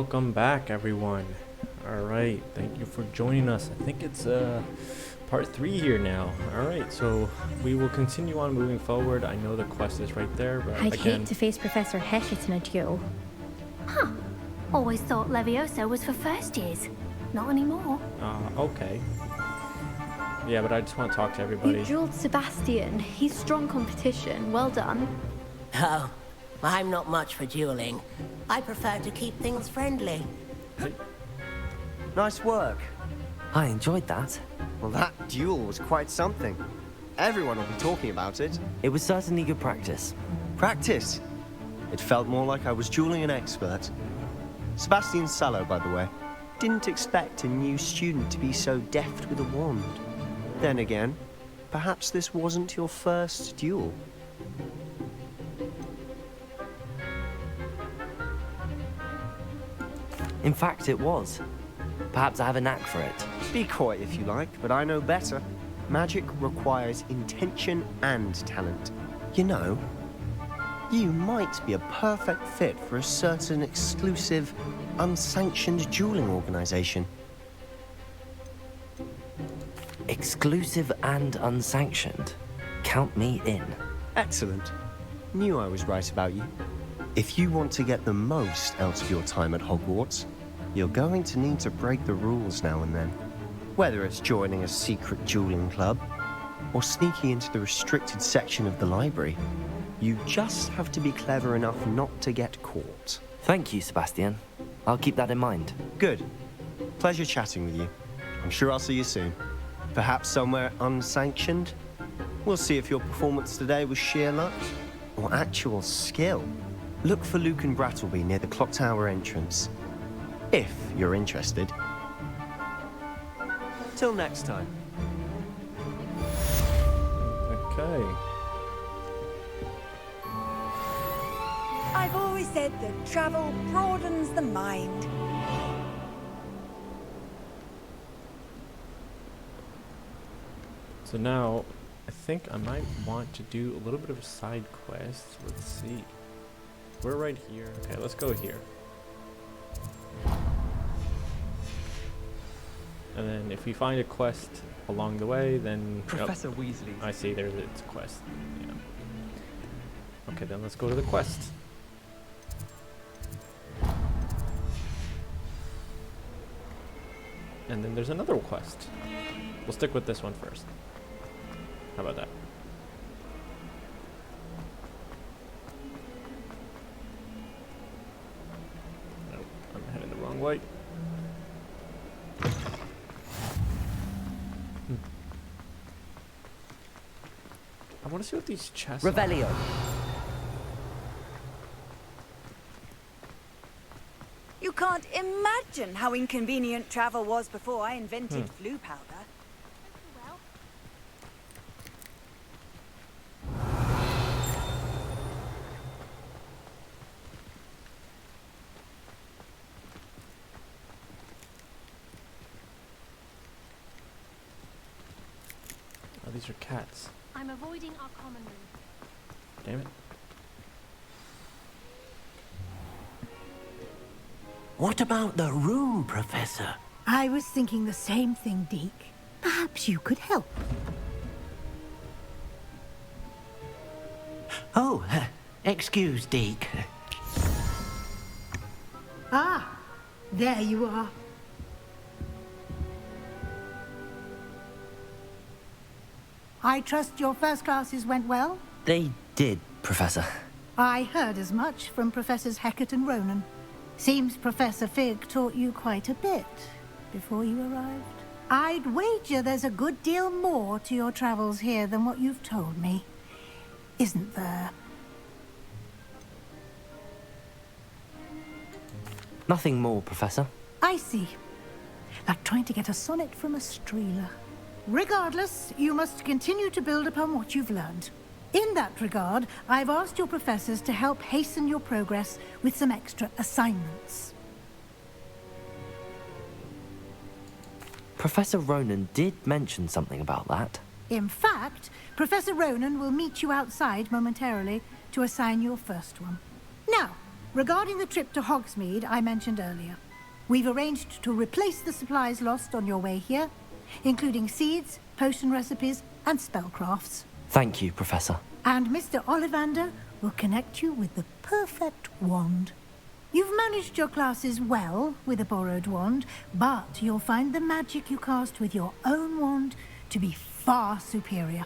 welcome back, everyone. All right, thank you for joining us. I think it's part 3 here now. All right, so we will continue on moving forward. I know the quest is right there, but I'd again, hate to face Professor Hecat in a duel. Huh. Always thought Levioso was for first years. Not anymore. okay. Yeah, but I just want to talk to everybody. You dueled Sebastian. He's strong competition. Well done. Oh, I'm not much for dueling. I prefer to keep things friendly. Nice work. I enjoyed that. Well, that duel was quite something. Everyone will be talking about it. It was certainly good practice. Practice? It felt more like I was dueling an expert. Sebastian Sallow, by the way. Didn't expect a new student to be so deft with a wand. Then again, perhaps this wasn't your first duel. In fact, it was. Perhaps I have a knack for it. Be coy if you like, but I know better. Magic requires intention and talent. You know, you might be a perfect fit for a certain exclusive, unsanctioned dueling organization. Exclusive and unsanctioned. Count me in. Excellent. Knew I was right about you. If you want to get the most out of your time at Hogwarts, you're going to need to break the rules now and then. Whether it's joining a secret dueling club, or sneaking into the restricted section of the library, you just have to be clever enough not to get caught. Thank you, Sebastian. I'll keep that in mind. Good. Pleasure chatting with you. I'm sure I'll see you soon. Perhaps somewhere unsanctioned? We'll see if your performance today was sheer luck or actual skill. Look for Luke and Brattleby near the clock tower entrance. If you're interested. Till next time. Okay. I've always said that travel broadens the mind. So now, I think I might want to do a little bit of a side quest. Let's see. We're right here. Okay, let's go here. And then if we find a quest along the way, then... Professor Weasley. I see, there's its quest. Yeah. Okay, then let's go to the quest. And then there's another quest. We'll stick with this one first. How about that? Nope, I'm heading the wrong way. I want to see what these chests are. Revelio. You can't imagine how inconvenient travel was before I invented flu powder. Oh, these are cats. I'm avoiding our common room. Damn it. What about the room, Professor? I was thinking the same thing, Deke. Perhaps you could help. Oh, excuse, Deke. Ah, there you are. I trust your first classes went well? They did, Professor. I heard as much from Professors Hecat and Ronan. Seems Professor Fig taught you quite a bit before you arrived. I'd wager there's a good deal more to your travels here than what you've told me. Isn't there? Nothing more, Professor. I see. Like trying to get a sonnet from a streeler. Regardless, you must continue to build upon what you've learned. In that regard, I've asked your professors to help hasten your progress with some extra assignments. Professor Ronan did mention something about that. In fact, Professor Ronan will meet you outside momentarily to assign your first one. Now, Regarding the trip to Hogsmeade I mentioned earlier, we've arranged to replace the supplies lost on your way here, including seeds, potion recipes, and spellcrafts. Thank you, Professor. And Mr. Ollivander will connect you with the perfect wand. You've managed your classes well with a borrowed wand, but you'll find the magic you cast with your own wand to be far superior.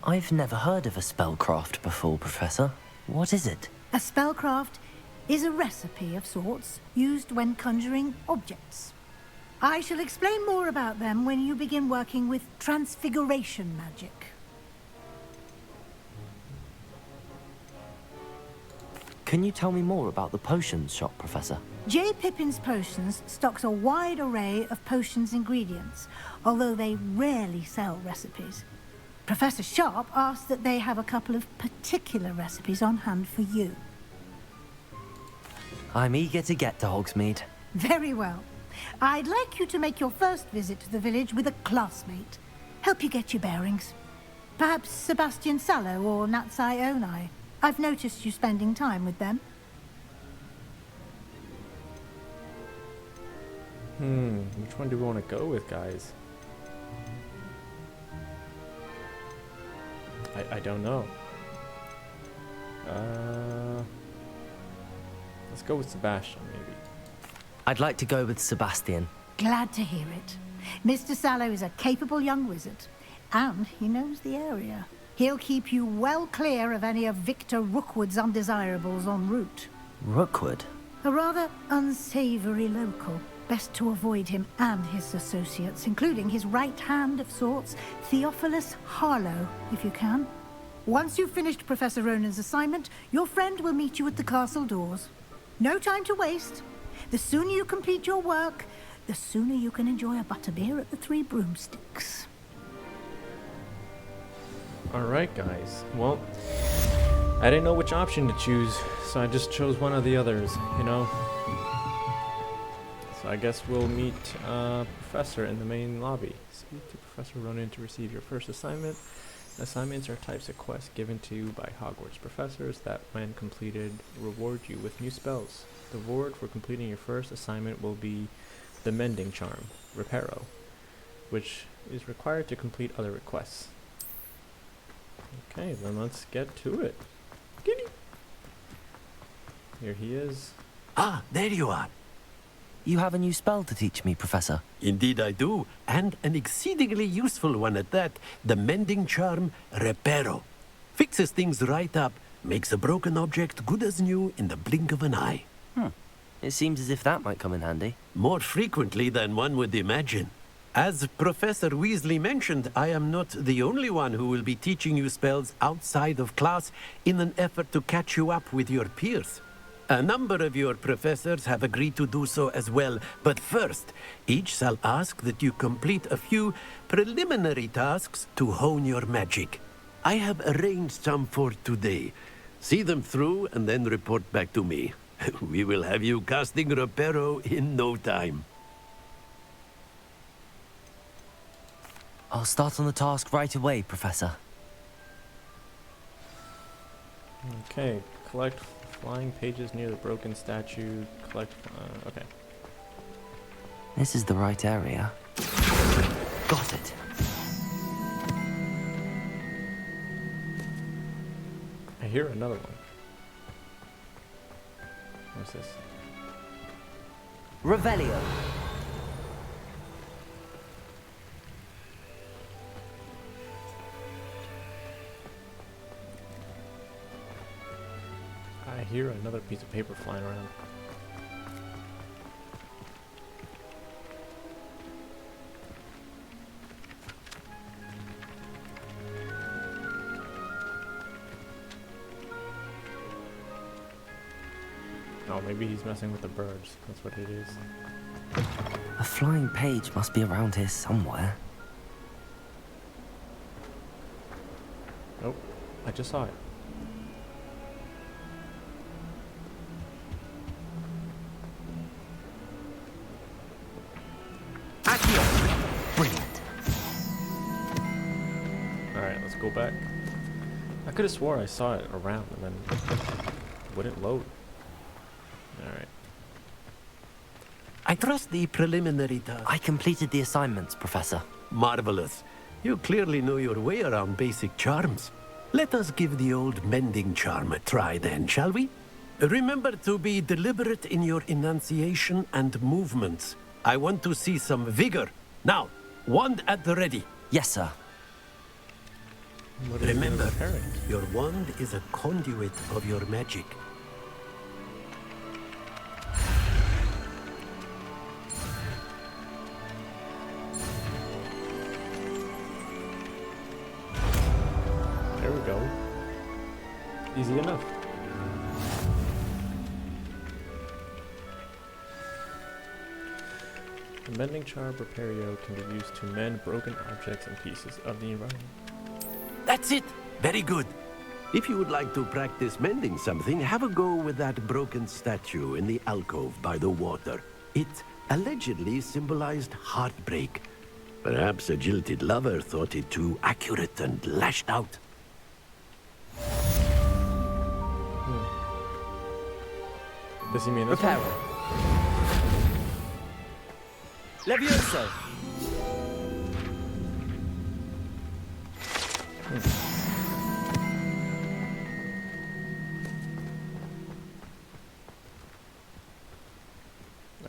I've never heard of a spellcraft before, Professor. What is it? A spellcraft is a recipe of sorts used when conjuring objects. I shall explain more about them when you begin working with transfiguration magic. Can you tell me more about the potions shop, Professor? J. Pippin's Potions stocks a wide array of potions ingredients, although they rarely sell recipes. Professor Sharp asked that they have a couple of particular recipes on hand for you. I'm eager to get to Hogsmeade. Very well. I'd like you to make your first visit to the village with a classmate. Help you get your bearings. Perhaps Sebastian Sallow or Natsai Onai. I've noticed you spending time with them. Which one do we want to go with, guys? I don't know. Let's go with Sebastian, maybe. I'd like to go with Sebastian. Glad to hear it. Mr. Sallow is a capable young wizard, and he knows the area. He'll keep you well clear of any of Victor Rookwood's undesirables en route. Rookwood? A rather unsavory local. Best to avoid him and his associates, including his right hand of sorts, Theophilus Harlow, if you can. Once you've finished Professor Ronan's assignment, your friend will meet you at the castle doors. No time to waste. The sooner you complete your work, the sooner you can enjoy a butterbeer at the Three Broomsticks. Alright, guys. Well, I didn't know which option to choose, so I just chose one of the others, you know? So I guess we'll meet Professor in the main lobby. Speak to Professor Ronan to receive your first assignment. Assignments are types of quests given to you by Hogwarts professors that, when completed, reward you with new spells. The reward for completing your first assignment will be the Mending Charm, Reparo, which is required to complete other requests. Okay, then let's get to it. Giddy! Here he is. Ah, there you are. You have a new spell to teach me, Professor. Indeed I do, and an exceedingly useful one at that. The Mending Charm, Reparo. Fixes things right up, makes a broken object good as new in the blink of an eye. It seems as if that might come in handy. More frequently than one would imagine. As Professor Weasley mentioned, I am not the only one who will be teaching you spells outside of class in an effort to catch you up with your peers. A number of your professors have agreed to do so as well, but first, each shall ask that you complete a few preliminary tasks to hone your magic. I have arranged some for today. See them through and then report back to me. We will have you casting Reparo in no time. I'll start on the task right away, Professor. Okay, collect flying pages near the broken statue. Collect, okay. This is the right area. Got it. I hear another one. What's this? Revelio. I hear another piece of paper flying around. Oh, maybe he's messing with the birds. That's what it is. A flying page must be around here somewhere. Nope, I just saw it. Brilliant. Alright, let's go back. could have swore I saw it around and then wouldn't load. Alright. I trust the preliminary task. I completed the assignments, Professor. Marvelous. You clearly know your way around basic charms. Let us give the old mending charm a try then, shall we? Remember to be deliberate in your enunciation and movements. I want to see some vigor. Now, wand at the ready. Yes, sir. What are you Remember, repairing? your wand is a conduit of your magic. There we go. Easy enough. The mending charm Repario can be used to mend broken objects and pieces of the environment. That's it. Very good. If you would like to practice mending something, have a go with that broken statue in the alcove by the water. It allegedly symbolized heartbreak. Perhaps a jilted lover thought it too accurate and lashed out. Does he mean this one? Levioso!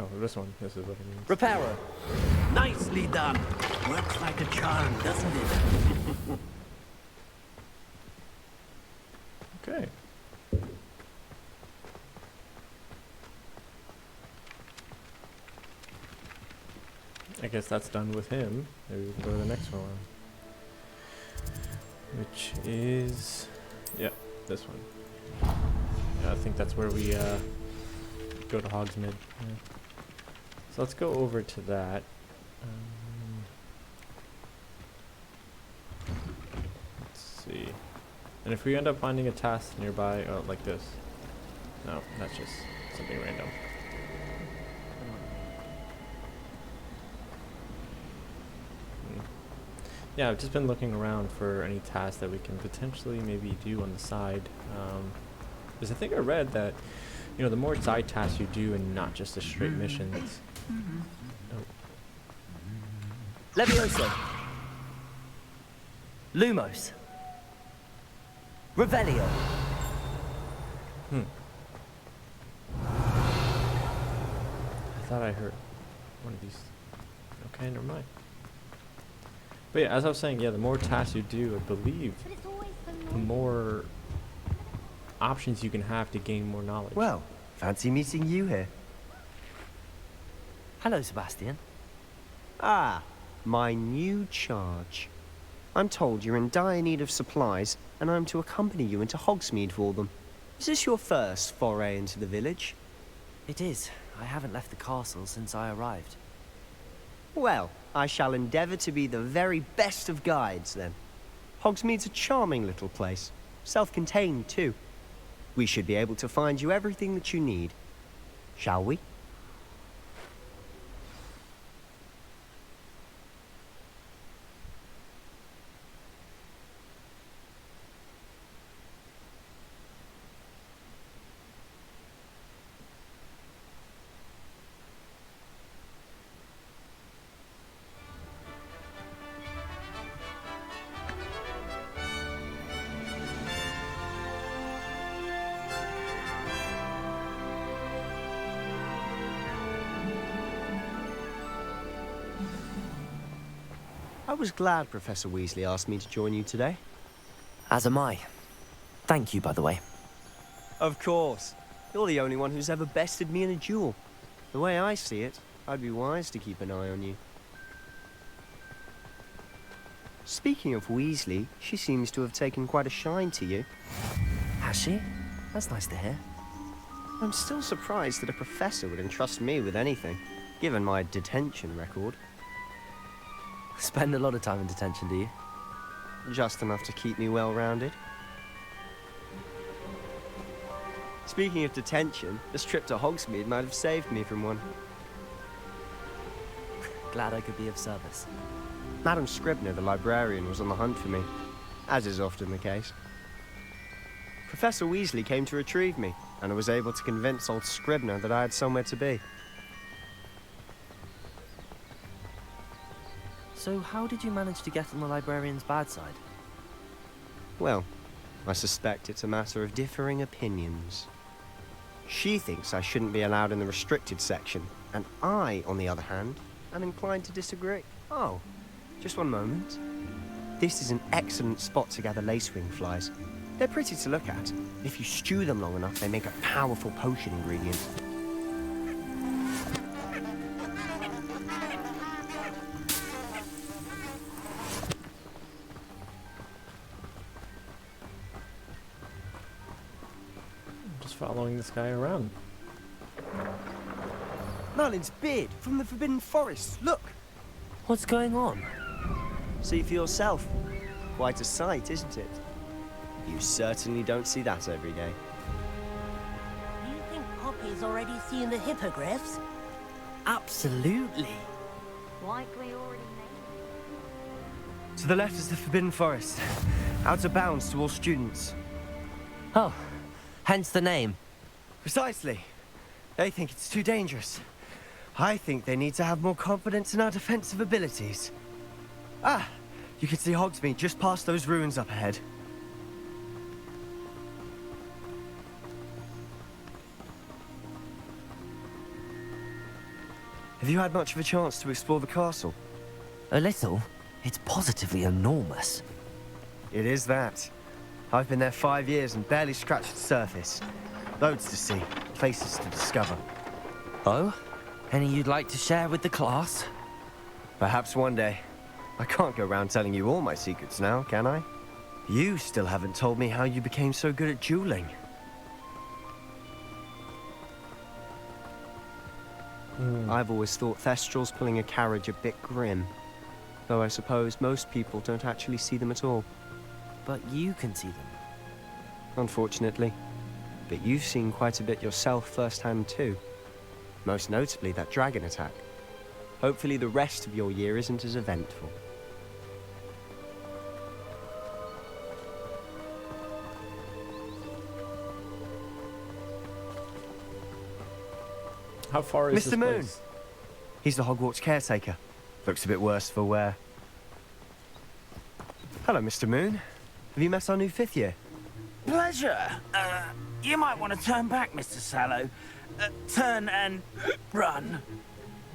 Oh, this one. This is what it means. Reparo! Nicely done. Works like a charm, doesn't it? Okay. I guess that's done with him. Maybe we can go to the next one. Which is... yeah, this one. Yeah, I think that's where we go to Hogsmeade. Yeah. So let's go over to that. Let's see. And if we end up finding a task nearby, oh, like this. No, that's just something random. Yeah, I've just been looking around for any tasks that we can potentially maybe do on the side. Because I think I read that, you know, the more side tasks you do and not just the straight missions. Oh. Levioso! Lumos! Revelio! I thought I heard one of these. Okay, never mind. But yeah, as I was saying, yeah, the more tasks you do, I believe, the more options you can have to gain more knowledge. Well, fancy meeting you here. Hello, Sebastian. Ah, my new charge. I'm told you're in dire need of supplies, and I'm to accompany you into Hogsmeade for them. Is this your first foray into the village? It is. I haven't left the castle since I arrived. Well, I shall endeavour to be the very best of guides, then. Hogsmeade's a charming little place. Self-contained, too. We should be able to find you everything that you need. Shall we? I was glad Professor Weasley asked me to join you today. As am I. Thank you, by the way. Of course. You're the only one who's ever bested me in a duel. The way I see it, I'd be wise to keep an eye on you. Speaking of Weasley, she seems to have taken quite a shine to you. Has she? That's nice to hear. I'm still surprised that a professor would entrust me with anything, given my detention record. Spend a lot of time in detention, do you? Just enough to keep me well-rounded. Speaking of detention, this trip to Hogsmeade might have saved me from one. Glad I could be of service. Madam Scribner, the librarian, was on the hunt for me, as is often the case. Professor Weasley came to retrieve me, and I was able to convince old Scribner that I had somewhere to be. So how did you manage to get on the librarian's bad side? Well, I suspect it's a matter of differing opinions. She thinks I shouldn't be allowed in the restricted section, and I, on the other hand, am inclined to disagree. Oh, just one moment. This is an excellent spot to gather lacewing flies. They're pretty to look at. If you stew them long enough, they make a powerful potion ingredient. Just following this guy around. Merlin's beard from the Forbidden Forest. Look! What's going on? See for yourself. Quite a sight, isn't it? You certainly don't see that every day. Do you think Poppy's already seen the hippogriffs? Absolutely. Likely already made. To the left is the Forbidden Forest. Out of bounds to all students. Oh, hence the name. Precisely. They think it's too dangerous. I think they need to have more confidence in our defensive abilities. Ah, you can see Hogsmeade just past those ruins up ahead. Have you had much of a chance to explore the castle? A little. It's positively enormous. It is that. I've been there 5 years and barely scratched the surface. Loads to see, places to discover. Oh? Any you'd like to share with the class? Perhaps one day. I can't go around telling you all my secrets now, can I? You still haven't told me how you became so good at dueling. I've always thought Thestrals pulling a carriage a bit grim. Though I suppose most people don't actually see them at all. But you can see them. Unfortunately. But you've seen quite a bit yourself firsthand too. Most notably that dragon attack. Hopefully the rest of your year isn't as eventful. How far is Mr. this Moon. place? He's the Hogwarts caretaker. Looks a bit worse for wear. Hello, Mr. Moon. Have you met our new 5th year? Pleasure. You might want to turn back, Mr. Sallow. Turn and run.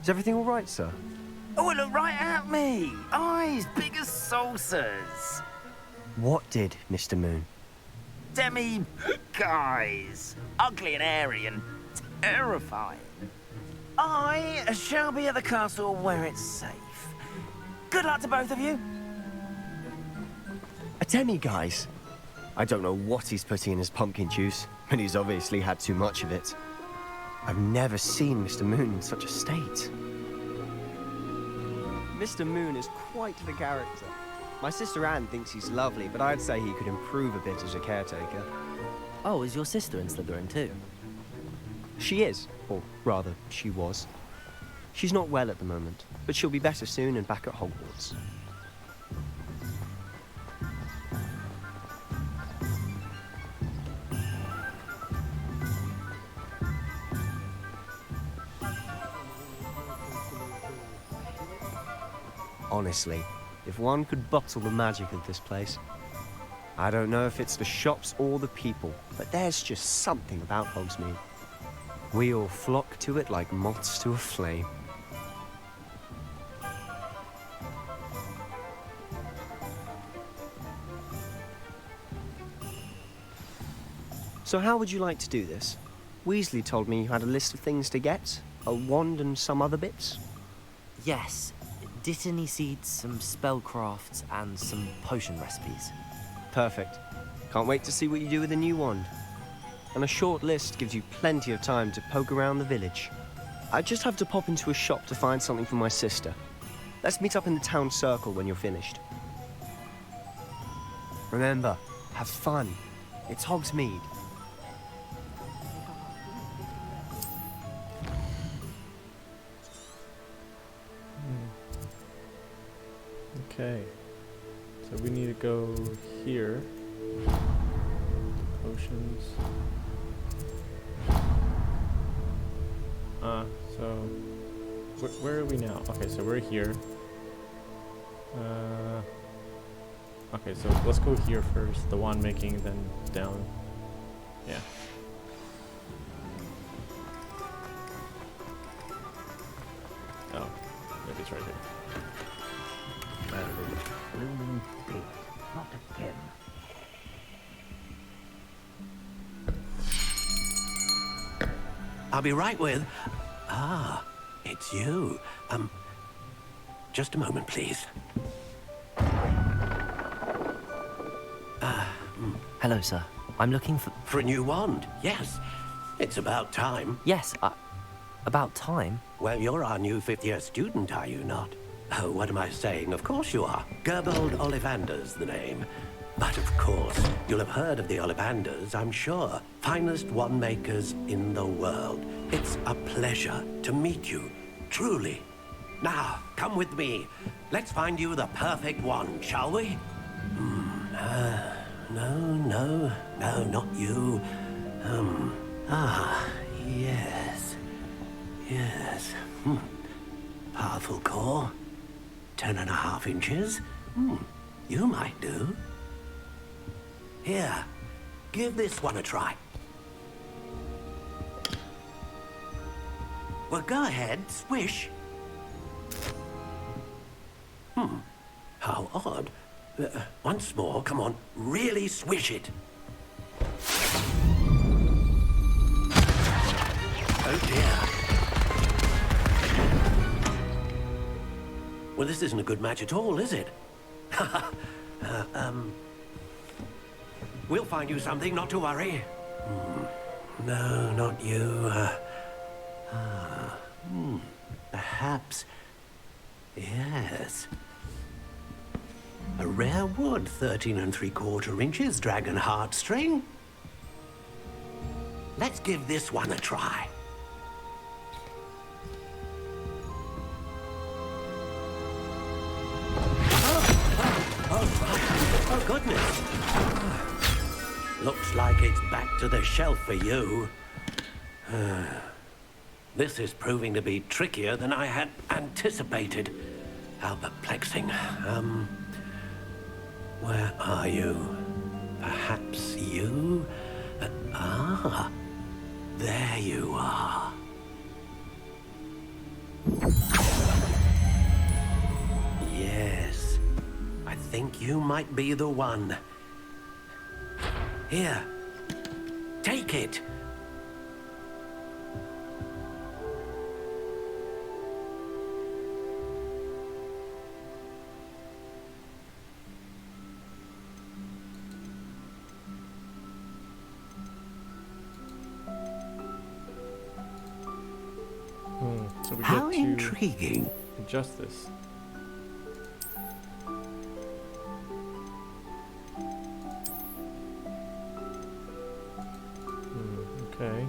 Is everything all right, sir? Oh, look right at me. Eyes big as saucers. What did, Mr. Moon? Demi guys. Ugly and airy and terrifying. I shall be at the castle where it's safe. Good luck to both of you. A demi-guise? I don't know what he's putting in his pumpkin juice, but he's obviously had too much of it. I've never seen Mr. Moon in such a state. Mr. Moon is quite the character. My sister Anne thinks he's lovely, but I'd say he could improve a bit as a caretaker. Oh, is your sister in Slytherin too? She is, or rather, she was. She's not well at the moment, but she'll be better soon and back at Hogwarts. Honestly, if one could bottle the magic of this place. I don't know if it's the shops or the people, but there's just something about Hogsmeade. We all flock to it like moths to a flame. So how would you like to do this? Weasley told me you had a list of things to get. A wand and some other bits. Yes. Dittany seeds, some spellcrafts, and some potion recipes. Perfect. Can't wait to see what you do with the new wand. And a short list gives you plenty of time to poke around the village. I just have to pop into a shop to find something for my sister. Let's meet up in the town circle when you're finished. Remember, have fun. It's Hogsmeade. Okay. So we need to go here. potions. So where are we now? Okay, so we're here. Okay, so let's go here first. The wand making, then down. Yeah. Oh, maybe it's right here. Blooming thing. Not again. I'll be right with... Ah, it's you. Just a moment, please. Hello, sir. I'm looking for... For a new wand, yes. It's about time. Yes, about time. Well, you're our new fifth-year student, are you not? Oh, what am I saying? Of course you are. Gerbold Ollivander's the name. But of course, you'll have heard of the Ollivanders, I'm sure. Finest wand makers in the world. It's a pleasure to meet you, truly. Now, come with me. Let's find you the perfect wand, shall we? No, not you. Yes. Powerful core. 10.5 inches. You might do. Here, give this one a try. Well, go ahead, swish. How odd. Once more, come on, really swish it. Oh dear. Well, this isn't a good match at all, is it? We'll find you something, not to worry. No, not you. Perhaps... Yes. A rare wood, 13 3/4 inches, dragon heartstring. Let's give this one a try. Oh, goodness. Looks like it's back to the shelf for you. This is proving to be trickier than I had anticipated. How perplexing. Where are you? Perhaps you? There you are. Yes, I think you might be the one. Here, take it. So we How get to intriguing. adjust this. Okay.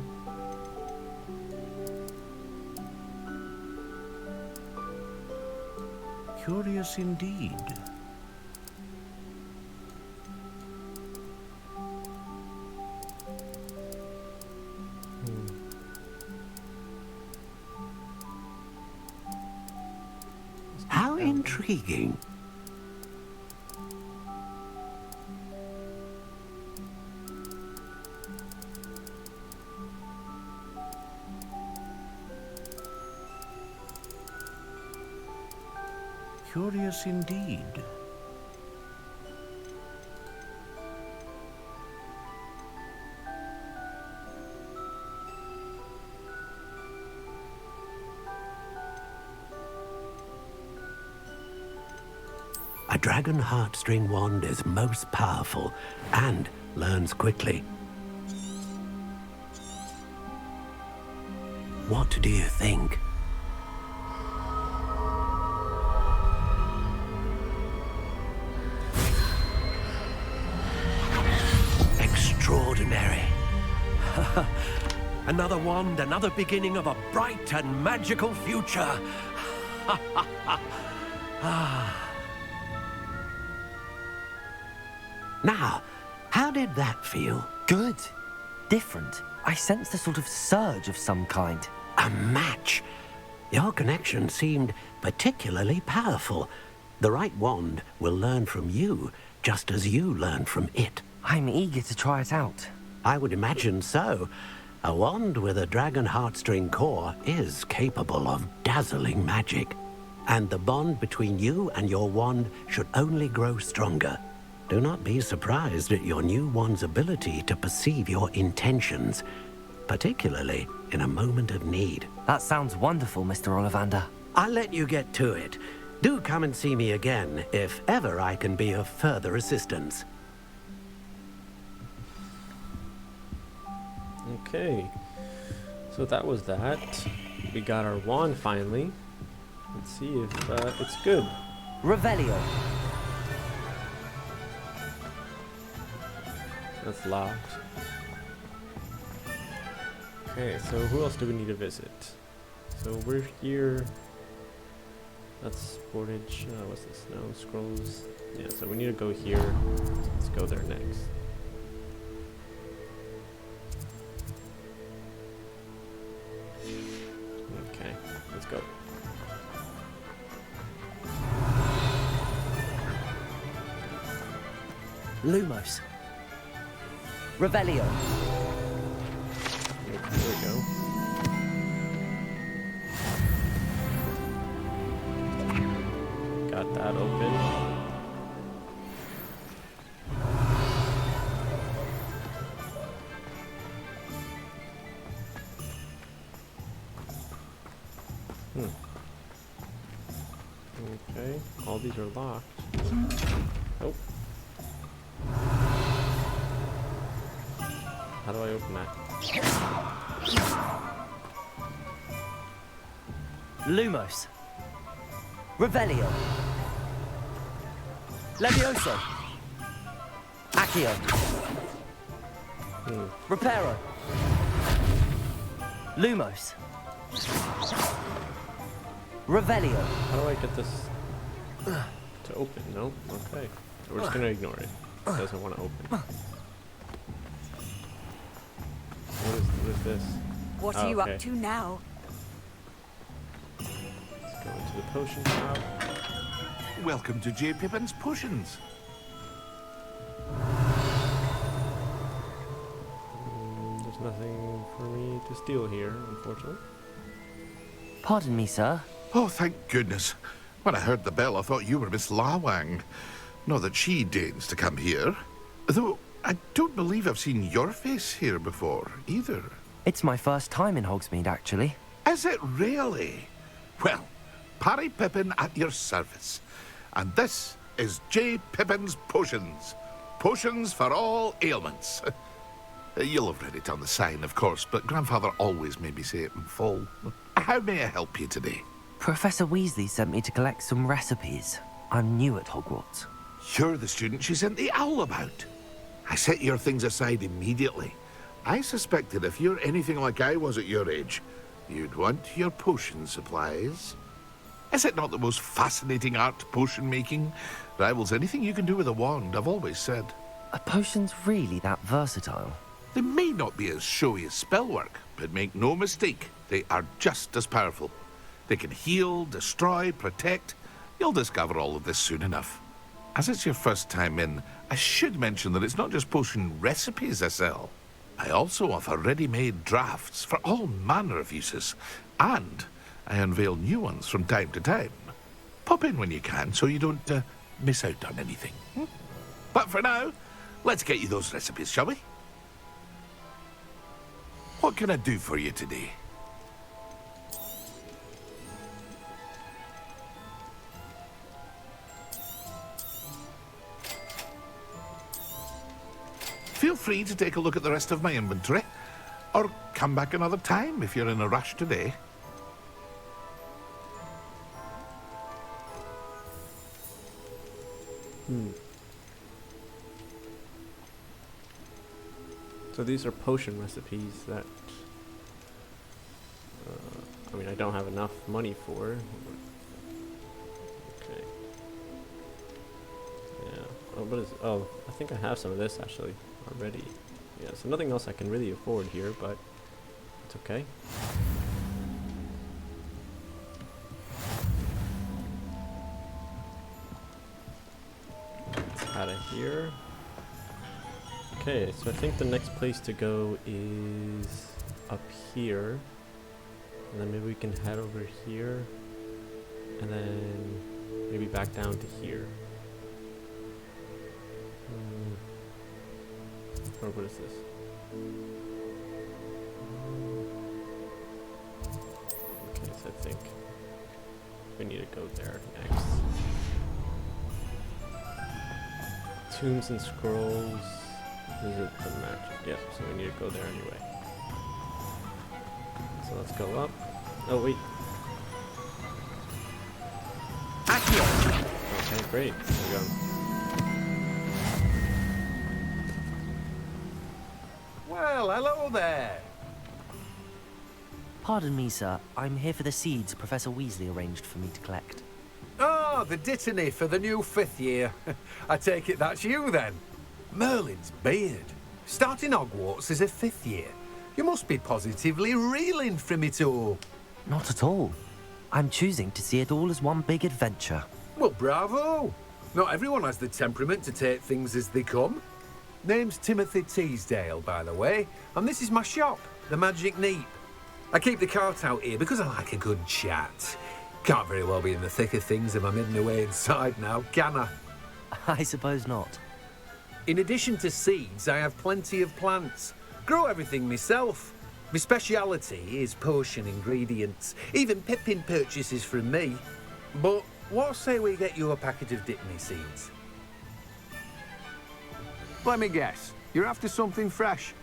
Curious indeed. How intriguing. Curious indeed. A dragon heartstring wand is most powerful and learns quickly. What do you think? Extraordinary. Another wand, another beginning of a bright and magical future. Now, how did that feel? Good. Different. I sensed a sort of surge of some kind. A match? Your connection seemed particularly powerful. The right wand will learn from you, just as you learn from it. I'm eager to try it out. I would imagine so. A wand with a dragon heartstring core is capable of dazzling magic. And the bond between you and your wand should only grow stronger. Do not be surprised at your new wand's ability to perceive your intentions, particularly in a moment of need. That sounds wonderful, Mr. Ollivander. I'll let you get to it. Do come and see me again if ever I can be of further assistance. Okay, so that was that. We got our wand finally. Let's see if it's good. Revelio. That's locked. Okay, so who else do we need to visit? So we're here. That's Portage. What's this? No scrolls. Yeah, so we need to go here. Let's go there next. Okay, let's go. Lumos. Revelio. There we go. Got that open. Okay, all these are locked. Oh. How do I open that? Lumos. Revelio. Levioso. Accio. Reparo. Lumos. Revelio. How do I get this to open? No? Okay. So we're just gonna ignore it. It doesn't want to open. What is this? What are you up to now? Let's go into the potion shop. Welcome to J. Pippin's Potions. There's nothing for me to steal here, unfortunately. Pardon me, sir. Oh, thank goodness. When I heard the bell, I thought you were Miss Lawang. Not that she deigns to come here. Though, I don't believe I've seen your face here before, either. It's my first time in Hogsmeade, actually. Is it really? Well, Parry Pippin at your service. And this is J. Pippin's Potions. Potions for all ailments. You'll have read it on the sign, of course, but Grandfather always made me say it in full. How may I help you today? Professor Weasley sent me to collect some recipes. I'm new at Hogwarts. You're the student she sent the owl about. I set your things aside immediately. I suspected if you're anything like I was at your age, you'd want your potion supplies. Is it not the most fascinating art, potion making? Rivals anything you can do with a wand, I've always said. Are potions really that versatile? They may not be as showy as spellwork, but make no mistake, they are just as powerful. They can heal, destroy, protect. You'll discover all of this soon enough. As it's your first time in, I should mention that it's not just potion recipes I sell. I also offer ready-made drafts for all manner of uses, and I unveil new ones from time to time. Pop in when you can so you don't miss out on anything. But for now, let's get you those recipes, shall we? What can I do for you today? Feel free to take a look at the rest of my inventory, or come back another time if you're in a rush today. So these are potion recipes that, I mean, I don't have enough money for. Okay. Yeah. Oh, what is? Oh, I think I have some of this actually already. Yeah, so nothing else I can really afford here, but it's okay. It's out of here. Okay, so I think the next place to go is up here. And then maybe we can head over here. And then maybe back down to here. Or what is this? Okay, so I think we need to go there next. Tombs and scrolls. Visit the magic. Yep, so we need to go there anyway. So let's go up. Oh, wait. Okay, great. There we go. Well, hello there. Pardon me, sir. I'm here for the seeds Professor Weasley arranged for me to collect. Oh, the dittany for the new 5th year. I take it that's you, then. Merlin's beard. Starting Hogwarts as a 5th year. You must be positively reeling from it all. Not at all. I'm choosing to see it all as one big adventure. Well, bravo. Not everyone has the temperament to take things as they come. Name's Timothy Teasdale, by the way, and this is my shop, the Magic Neep. I keep the cart out here because I like a good chat. Can't very well be in the thick of things if I'm hidden away inside now, can I? I suppose not. In addition to seeds, I have plenty of plants. Grow everything myself. My speciality is potion ingredients. Even Pippin purchases from me. But what say we get you a packet of Dittany seeds? Let me guess. You're after something fresh.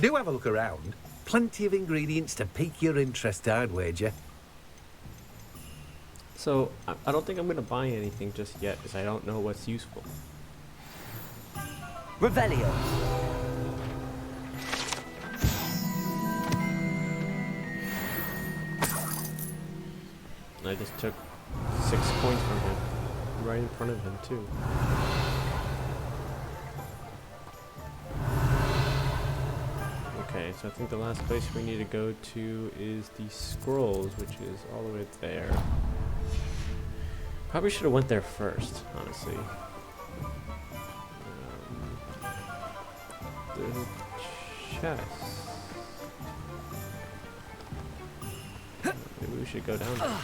Do have a look around. Plenty of ingredients to pique your interest, I'd wager. So, I don't think I'm going to buy anything just yet, because I don't know what's useful. Revelio. I just took 6 coins from him. Right in front of him, too. Okay, so I think the last place we need to go to is the scrolls, which is all the way there. Probably should have went there first, honestly. The chest. Maybe we should go down there.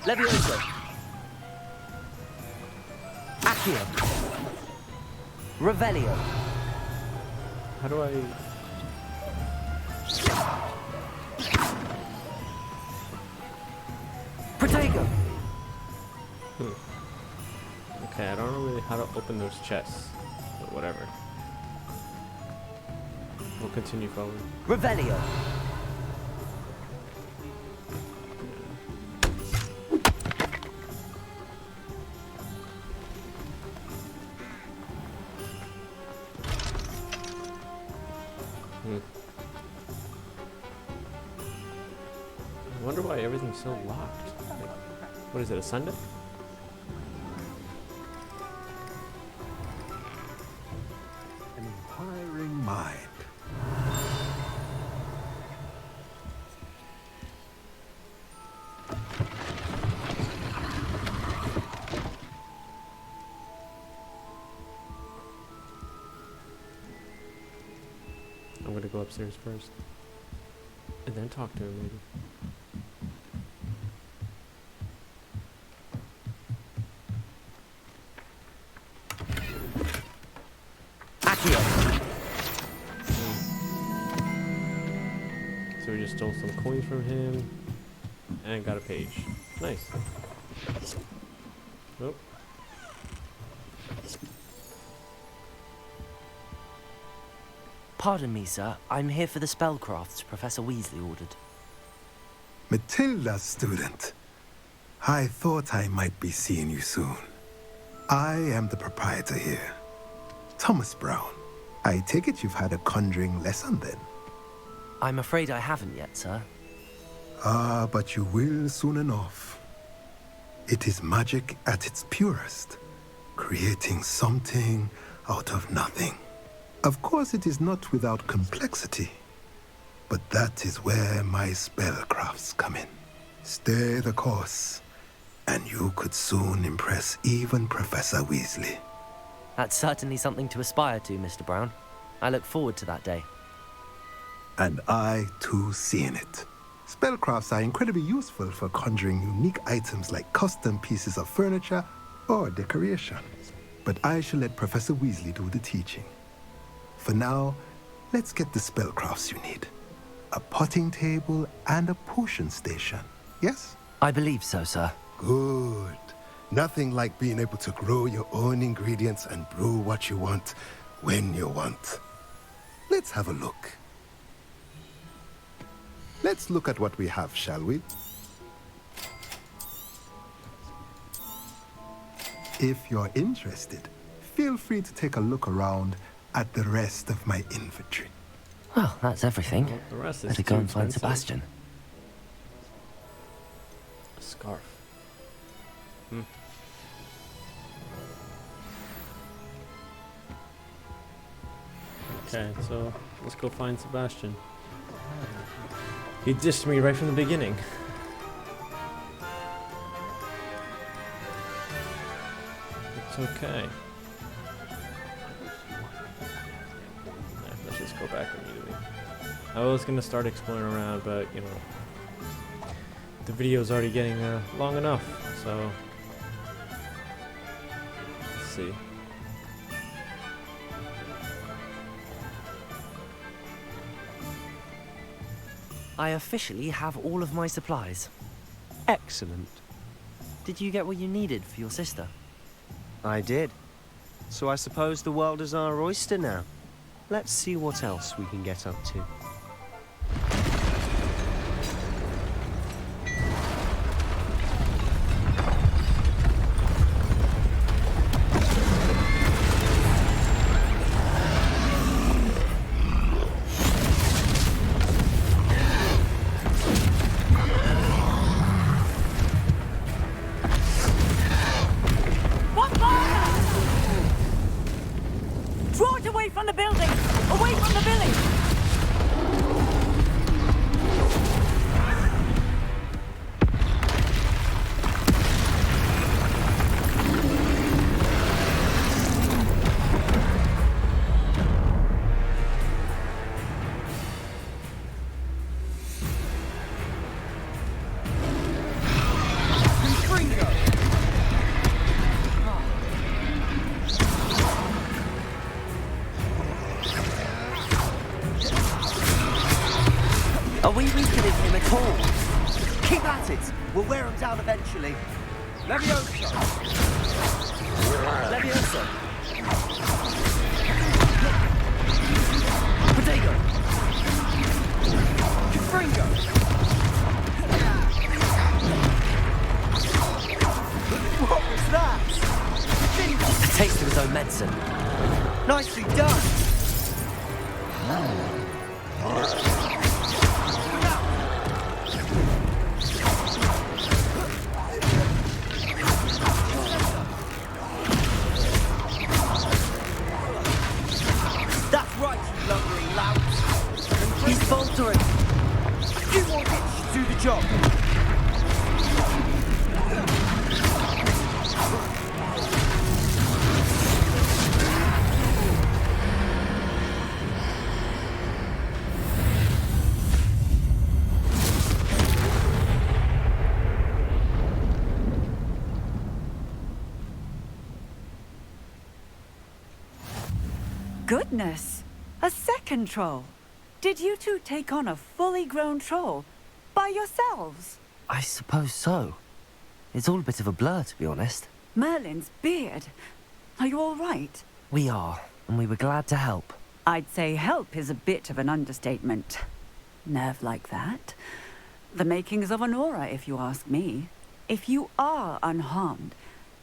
Levioso. Accio. Revelio. How do I... Protego. Okay, I don't know really how to open those chests, but whatever. We'll continue forward. Revelio. I wonder why everything's so locked. Like, what is it, a Sunday? An inquiring mind. I'm gonna go upstairs first. And then talk to him, maybe. So we just stole some coins from him and got a page. Nice. Nope. Pardon me, sir. I'm here for the spellcrafts Professor Weasley ordered. Matilda's student. I thought I might be seeing you soon. I am the proprietor here. Thomas Brown. I take it you've had a conjuring lesson then? I'm afraid I haven't yet, sir. Ah, but you will soon enough. It is magic at its purest, creating something out of nothing. Of course, it is not without complexity, but that is where my spellcrafts come in. Stay the course, and you could soon impress even Professor Weasley. That's certainly something to aspire to, Mr. Brown. I look forward to that day. And I, too, see in it. Spellcrafts are incredibly useful for conjuring unique items like custom pieces of furniture or decoration. But I shall let Professor Weasley do the teaching. For now, let's get the spellcrafts you need. A potting table and a potion station, yes? I believe so, sir. Good. Nothing like being able to grow your own ingredients and brew what you want when you want. Let's have a look. Let's look at what we have, shall we? If you're interested, feel free to take a look around at the rest of my inventory. Well, that's everything. Well, the rest is Better go too and find expensive. Sebastian. A scarf. Okay, so let's go find Sebastian. He dissed me right from the beginning. It's okay. Yeah, let's just go back immediately. I was gonna start exploring around, but you know, the video's already getting long enough, so let's see. I officially have all of my supplies. Excellent. Did you get what you needed for your sister? I did. So I suppose the world is our oyster now. Let's see what else we can get up to. Draw it away from the building! Away from the village! Are we weakening him at all? Keep at it. We'll wear him down eventually. Leviosa! Leviosa! Protego! Confringo! What was that? A taste of his own medicine. Nicely done! That's right, you lumbering lout. He's faltering. A few more hits should do the job. Goodness! A second troll! Did you two take on a fully grown troll? By yourselves? I suppose so. It's all a bit of a blur, to be honest. Merlin's beard. Are you all right? We are, and we were glad to help. I'd say help is a bit of an understatement. Nerve like that. The makings of an aura, if you ask me. If you are unharmed,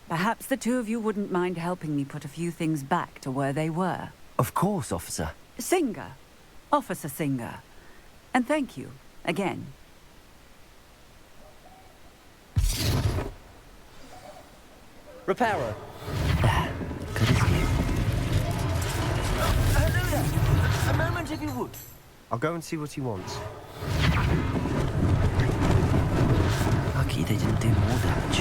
perhaps the two of you wouldn't mind helping me put a few things back to where they were. Of course, officer. Singer. Officer Singer. And thank you, again. Reparo. Good as you. Hello there. A moment if you would. I'll go and see what he wants. Lucky they didn't do more damage.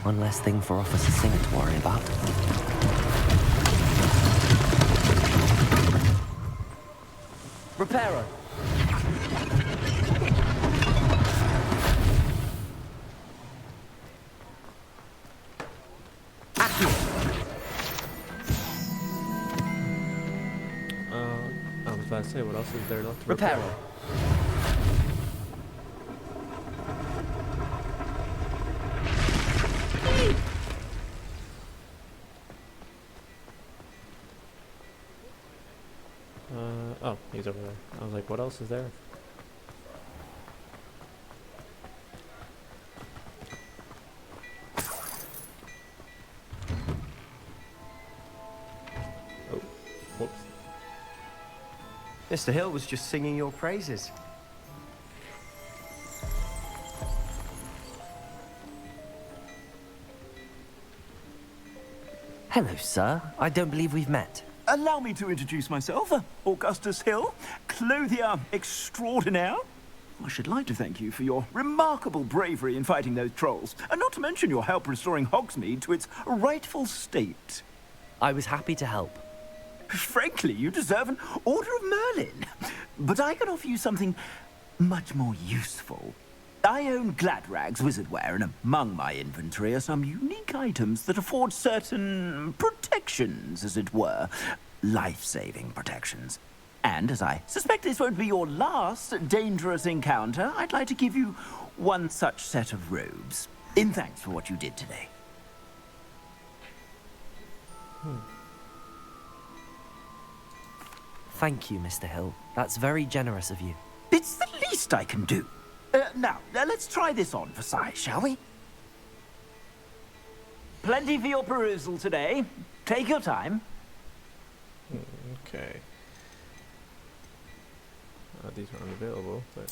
One less thing for Officer Singer to worry about. Reparo. I was about to say, what else is there left to Reparo. Oh, he's over there. I was like, what else is there? Oh, whoops. Mr. Hill was just singing your praises. Hello, sir. I don't believe we've met. Allow me to introduce myself, Augustus Hill, clothier extraordinaire. I should like to thank you for your remarkable bravery in fighting those trolls, and not to mention your help restoring Hogsmeade to its rightful state. I was happy to help. Frankly, you deserve an Order of Merlin. But I can offer you something much more useful. I own Gladrag's wizardware, and among my inventory are some unique items that afford certain protections, as it were. Life-saving protections. And as I suspect this won't be your last dangerous encounter, I'd like to give you one such set of robes, in thanks for what you did today. Thank you, Mr. Hill. That's very generous of you. It's the least I can do. Now, let's try this on for size, shall we? Plenty for your perusal today. Take your time. Okay. These are unavailable, but...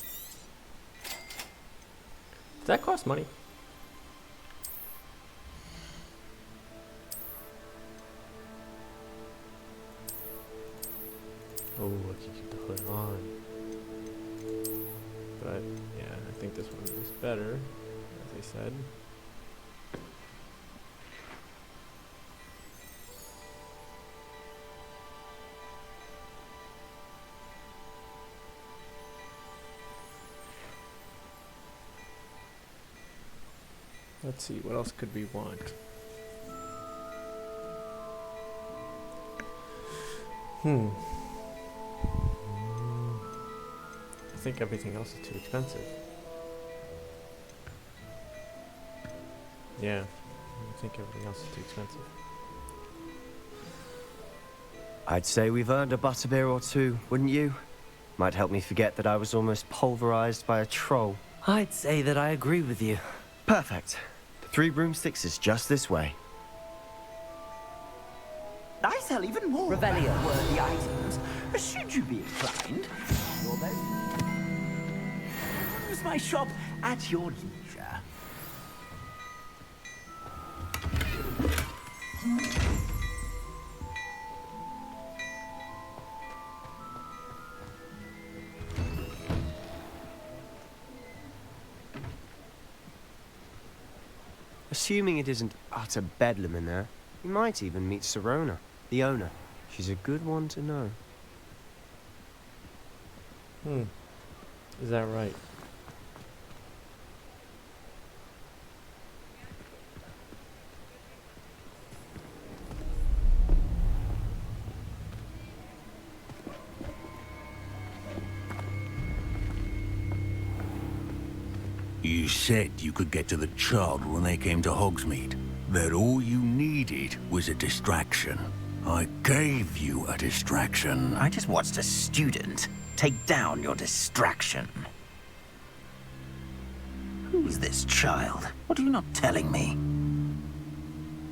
Does that cost money? Oh, I can keep the hood on. But, yeah, I think this one is better, as I said. Let's see, what else could we want? I think everything else is too expensive. Yeah, I think everything else is too expensive. I'd say we've earned a butterbeer or two, wouldn't you? Might help me forget that I was almost pulverized by a troll. I'd say that I agree with you. Perfect. The 3 broomsticks is just this way. I sell even more Revelio. worthy items. Should you be inclined, you'll use my shop at your leisure. Assuming it isn't utter bedlam in there, you might even meet Sirona, the owner. She's a good one to know. Is that right? You said you could get to the child when they came to Hogsmeade. That all you needed was a distraction. I gave you a distraction. I just watched a student take down your distraction. Who's this child? What are you not telling me?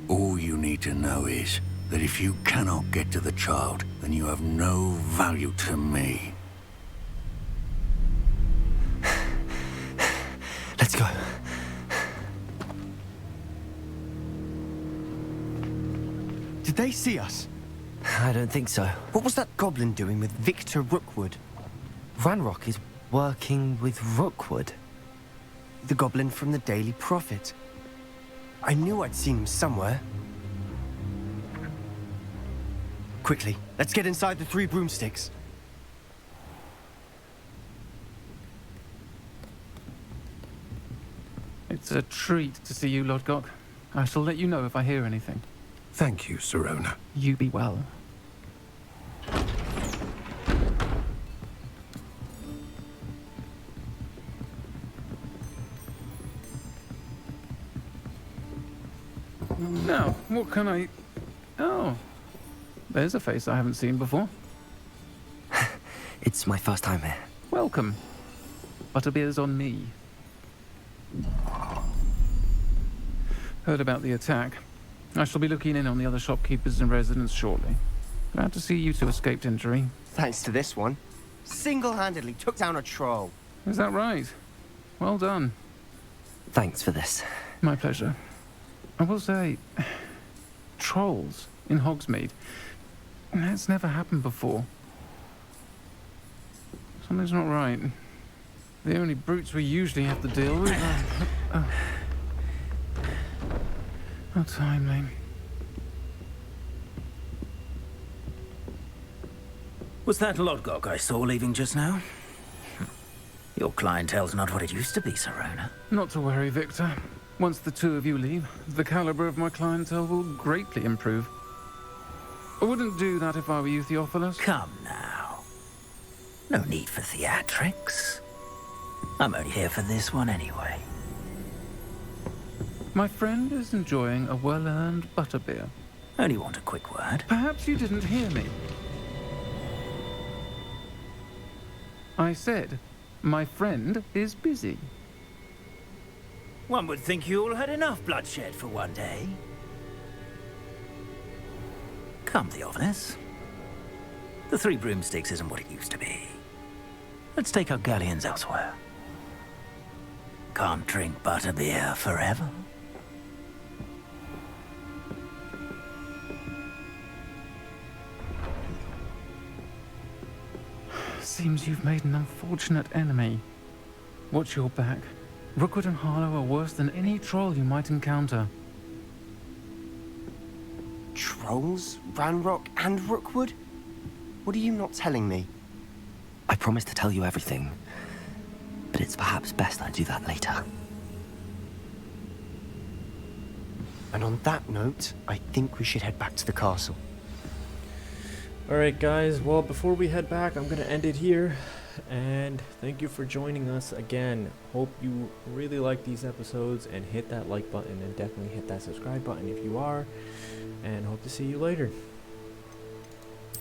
All you need to know is that if you cannot get to the child, then you have no value to me. Let's go. Did they see us? I don't think so. What was that goblin doing with Victor Rookwood? Ranrock is working with Rookwood. The goblin from the Daily Prophet. I knew I'd seen him somewhere. Quickly, let's get inside the 3 broomsticks. It's a treat to see you, Lodgok. I shall let you know if I hear anything. Thank you, Sirona. You be well. Now, what can I... Oh, there's a face I haven't seen before. It's my first time here. Welcome. Butterbeer's on me. Heard about the attack. I shall be looking in on the other shopkeepers and residents shortly. Glad to see you two escaped injury. Thanks to this one. Single-handedly took down a troll. Is that right? Well done. Thanks for this. My pleasure. I will say, trolls in Hogsmeade. That's never happened before. Something's not right. The only brutes we usually have to deal with are... How timely. Was that Lodgok I saw leaving just now? Your clientele's not what it used to be, Sirona. Not to worry, Victor. Once the two of you leave, the caliber of my clientele will greatly improve. I wouldn't do that if I were you, Theophilus. Come now. No need for theatrics. I'm only here for this one anyway. My friend is enjoying a well-earned butterbeer. Only want a quick word. Perhaps you didn't hear me. I said, my friend is busy. One would think you all had enough bloodshed for one day. Come, Theophilus. The 3 broomsticks isn't what it used to be. Let's take our galleons elsewhere. Can't drink butterbeer forever. Seems you've made an unfortunate enemy. Watch your back. Rookwood and Harlow are worse than any troll you might encounter. Trolls? Ranrock and Rookwood? What are you not telling me? I promise to tell you everything, but it's perhaps best I do that later. And on that note, I think we should head back to the castle. Alright guys, well before we head back, I'm going to end it here. And thank you for joining us again. Hope you really like these episodes and hit that like button and definitely hit that subscribe button if you are. And hope to see you later.